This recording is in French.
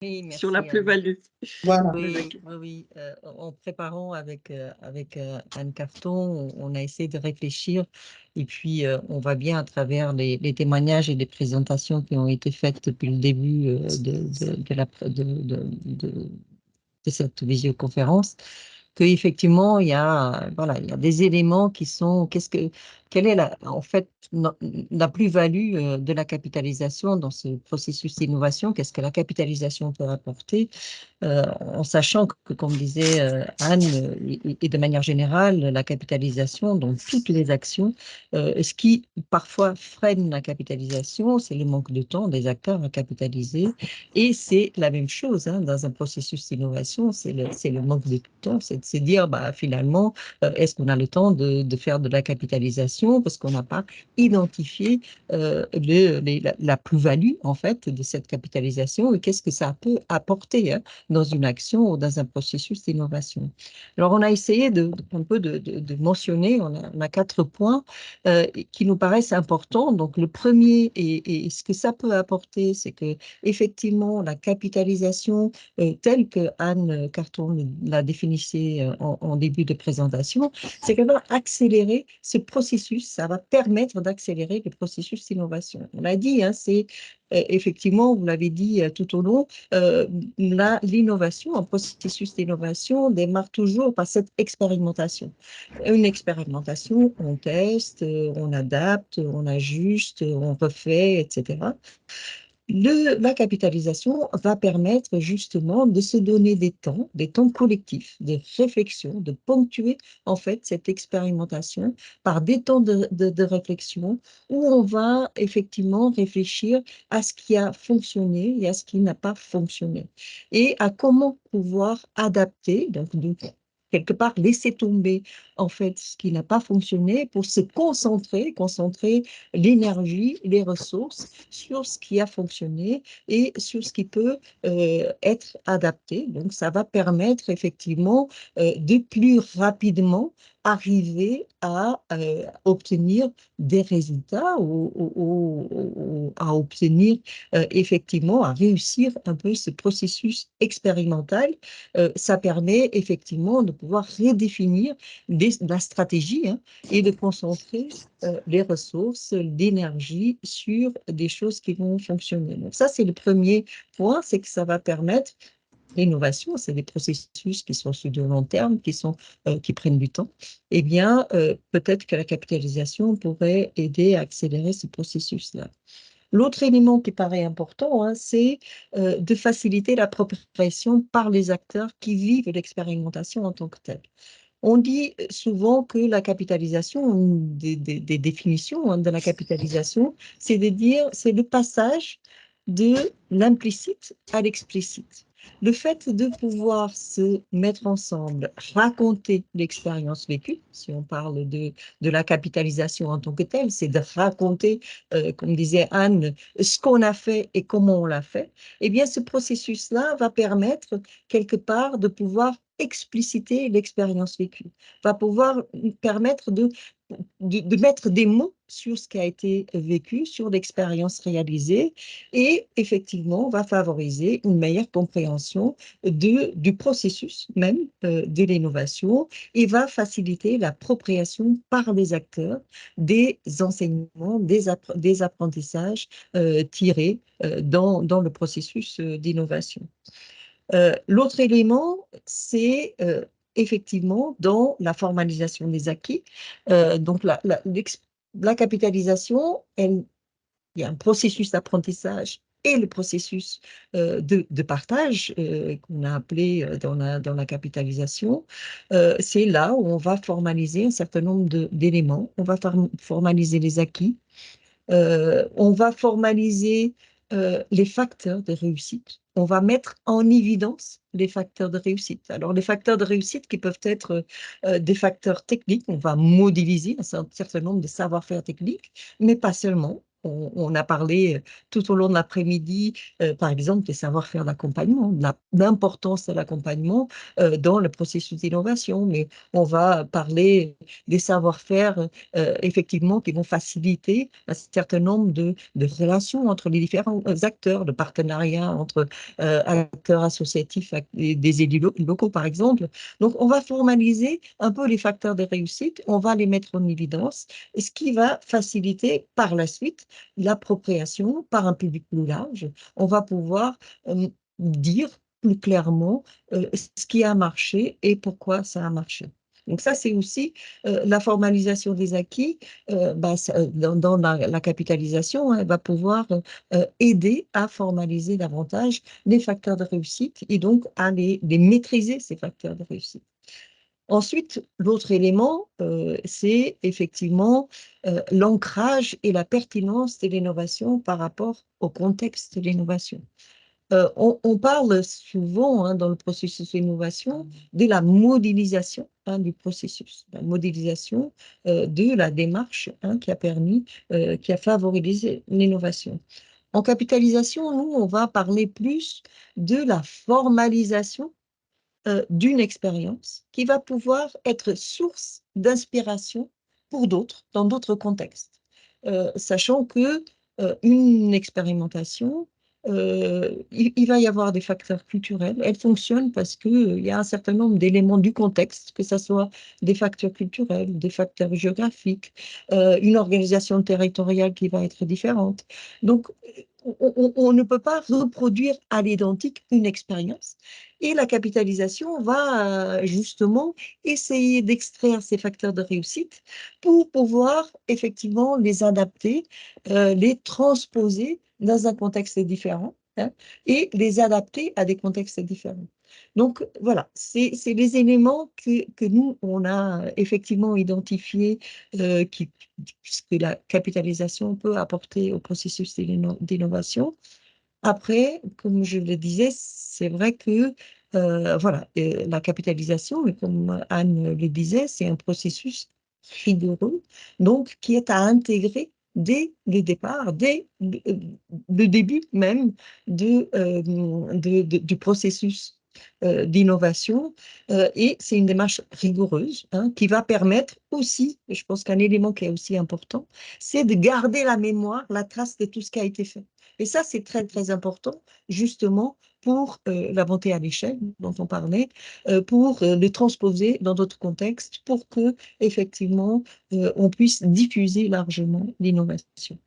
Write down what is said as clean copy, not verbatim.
Oui, sur la merci Anne. plus-value. Voilà. Oui, oui, oui. En préparant avec Anne Carton, on a essayé de réfléchir et puis on va bien à travers les témoignages et les présentations qui ont été faites depuis le début de cette visioconférence, qu'effectivement, voilà, il y a des éléments qui sont, quelle est en fait, la plus-value de la capitalisation dans ce processus d'innovation? Qu'est-ce que la capitalisation peut apporter? En sachant que, comme disait Anne, et de manière générale, la capitalisation, dans toutes les actions, ce qui parfois freine la capitalisation, c'est le manque de temps des acteurs à capitaliser. Et c'est la même chose dans un processus d'innovation, c'est le manque de temps, c'est de se dire, bah, finalement, est-ce qu'on a le temps de faire de la capitalisation parce qu'on n'a pas identifié la plus-value, en fait, de cette capitalisation et qu'est-ce que ça peut apporter dans une action ou dans un processus d'innovation. Alors, on a essayé un peu de mentionner, on a 4 points qui nous paraissent importants. Donc, le premier, et ce que ça peut apporter, c'est que effectivement, la capitalisation telle que Anne Carton l'a définissée en début de présentation, c'est qu'elle va accélérer ce processus, ça va permettre d'accélérer le processus d'innovation. On l'a dit, c'est effectivement, vous l'avez dit tout au long, l'innovation, un processus d'innovation démarre toujours par cette expérimentation. Une expérimentation, on teste, on adapte, on ajuste, on refait, etc. La capitalisation va permettre justement de se donner des temps collectifs, des réflexions, de ponctuer en fait cette expérimentation par des temps de réflexion où on va effectivement réfléchir à ce qui a fonctionné et à ce qui n'a pas fonctionné et à comment pouvoir adapter, donc quelque part laisser tomber en fait ce qui n'a pas fonctionné pour se concentrer l'énergie, les ressources sur ce qui a fonctionné et sur ce qui peut être adapté. Donc, ça va permettre effectivement de plus rapidement arriver à obtenir des résultats ou à obtenir effectivement, à réussir un peu ce processus expérimental. Ça permet effectivement de pouvoir redéfinir la stratégie et de concentrer les ressources, l'énergie sur des choses qui vont fonctionner. Donc ça, c'est le premier point, c'est que ça va permettre l'innovation, c'est des processus qui sont sur du long terme, qui prennent du temps. Eh bien, peut-être que la capitalisation pourrait aider à accélérer ce processus-là. L'autre élément qui paraît important, c'est de faciliter l'appropriation par les acteurs qui vivent l'expérimentation en tant que telle. On dit souvent que la capitalisation, une des définitions de la capitalisation, c'est de dire, c'est le passage de l'implicite à l'explicite. Le fait de pouvoir se mettre ensemble, raconter l'expérience vécue, si on parle de la capitalisation en tant que telle, c'est de raconter, comme disait Anne, ce qu'on a fait et comment on l'a fait, eh bien ce processus-là va permettre quelque part de pouvoir expliciter l'expérience vécue, va pouvoir permettre de mettre des mots sur ce qui a été vécu, sur l'expérience réalisée et effectivement va favoriser une meilleure compréhension du processus même de l'innovation et va faciliter l'appropriation par les acteurs des enseignements, des apprentissages tirés dans le processus d'innovation. L'autre élément, c'est effectivement dans la formalisation des acquis. Donc, la capitalisation, il y a un processus d'apprentissage et le processus de partage qu'on a appelé dans la capitalisation. C'est là où on va formaliser un certain nombre d'éléments. On va formaliser les acquis. On va formaliser les facteurs de réussite. On va mettre en évidence les facteurs de réussite. Alors, les facteurs de réussite qui peuvent être des facteurs techniques, on va modéliser un certain nombre de savoir-faire techniques, mais pas seulement. On a parlé tout au long de l'après-midi, par exemple, des savoir-faire d'accompagnement, de l'importance de l'accompagnement dans le processus d'innovation, mais on va parler des savoir-faire effectivement qui vont faciliter un certain nombre de relations entre les différents acteurs, de partenariats entre acteurs associatifs et des élus locaux, par exemple. Donc, on va formaliser un peu les facteurs de réussite, on va les mettre en évidence, ce qui va faciliter par la suite l'appropriation par un public plus large. On va pouvoir dire plus clairement ce qui a marché et pourquoi ça a marché. Donc ça, c'est aussi la formalisation des acquis. Dans la capitalisation, hein, elle va pouvoir aider à formaliser davantage les facteurs de réussite et donc à les maîtriser, ces facteurs de réussite. Ensuite, l'autre élément, c'est effectivement l'ancrage et la pertinence de l'innovation par rapport au contexte de l'innovation. On parle souvent dans le processus d'innovation de la modélisation du processus, la modélisation de la démarche qui a permis, qui a favorisé l'innovation. En capitalisation, nous, on va parler plus de la formalisation d'une expérience qui va pouvoir être source d'inspiration pour d'autres, dans d'autres contextes. Sachant que une expérimentation, il va y avoir des facteurs culturels. Elle fonctionne parce qu'il y a un certain nombre d'éléments du contexte, que ce soit des facteurs culturels, des facteurs géographiques, une organisation territoriale qui va être différente. Donc, on ne peut pas reproduire à l'identique une expérience. Et la capitalisation va justement essayer d'extraire ces facteurs de réussite pour pouvoir effectivement les adapter, les transposer dans un contexte différent, hein, et les adapter à des contextes différents. Donc voilà, c'est les éléments que nous, on a effectivement identifiés, que la capitalisation peut apporter au processus d'innovation. Après, comme je le disais, c'est vrai que voilà, la capitalisation, et comme Anne le disait, c'est un processus rigoureux, donc qui est à intégrer dès le départ, dès le début même du processus d'innovation. Et c'est une démarche rigoureuse qui va permettre aussi, et je pense qu'un élément qui est aussi important, c'est de garder la mémoire, la trace de tout ce qui a été fait. Et ça, c'est très, très important, justement, pour la montée à l'échelle dont on parlait, pour le transposer dans d'autres contextes, pour que, effectivement, on puisse diffuser largement l'innovation.